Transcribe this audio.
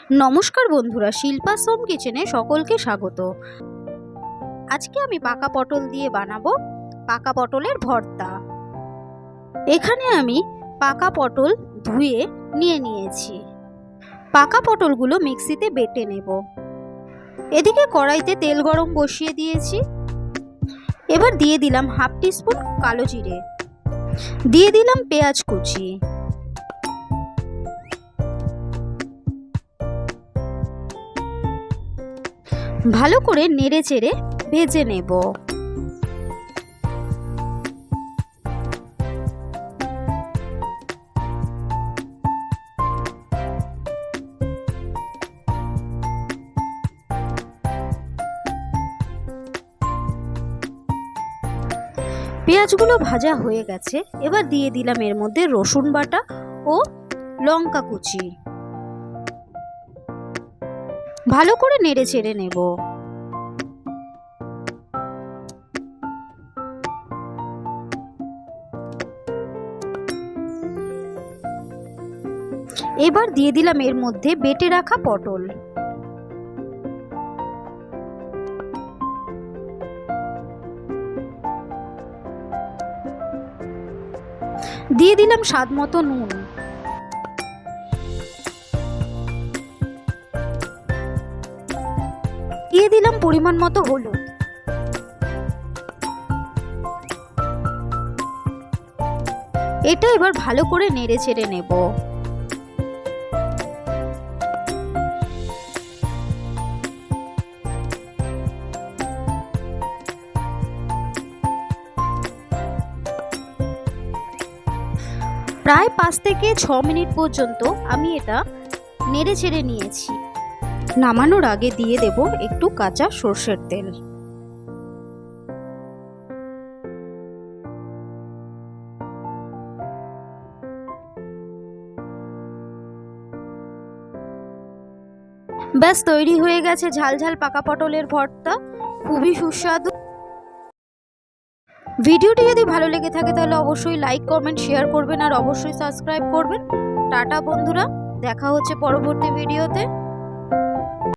নমস্কার বন্ধুরা, শিল্পাস হোম কিচেনে সকলকে স্বাগত। আজকে আমি পাকা পটল দিয়ে বানাবো পাকা পটলের ভর্তা। এখানে আমি পাকা পটল ধুয়ে নিয়ে নিয়েছি। পাকা পটলগুলো মিক্সিতে বেটে নেব। এদিকে কড়াইতে তেল গরম বসিয়ে দিয়েছি। এবার দিয়ে দিলাম হাফ টিস্পুন কালো জিরে, দিয়ে দিলাম পেঁয়াজ কুচি, ভালো করে নেড়ে চেড়ে ভেজে নেব। পেঁয়াজগুলো ভাজা হয়ে গেছে। এবার দিয়ে দিলাম এর মধ্যে রসুন বাটা ও লঙ্কা কুচি, ভালো করে নেড়ে চেড়ে নেব। এবার দিয়ে দিলাম এর মধ্যে বেটে রাখা পটল, দিয়ে দিলাম স্বাদ মতো নুন, দিয়ে দিলাম পরিমাণ মতো হলুদ। এটা এবার ভালো করে নেড়ে চেড়ে নেব। প্রায় 5 থেকে 6 মিনিট পর্যন্ত আমি এটা নেড়ে চেড়ে নিয়েছি। নামানোর আগে দিয়ে দেব একটু কাঁচা সর্ষের তেল। ব্যাস তৈরি হয়ে গেছে ঝালঝাল পাকা পটলের ভর্তা, খুবই সুস্বাদু। ভিডিওটি যদি ভালো লেগে থাকে তাহলে অবশ্যই লাইক, কমেন্ট, শেয়ার করবেন আর অবশ্যই সাবস্ক্রাইব করবেন। টাটা বন্ধুরা, দেখা হচ্ছে পরবর্তী ভিডিওতে।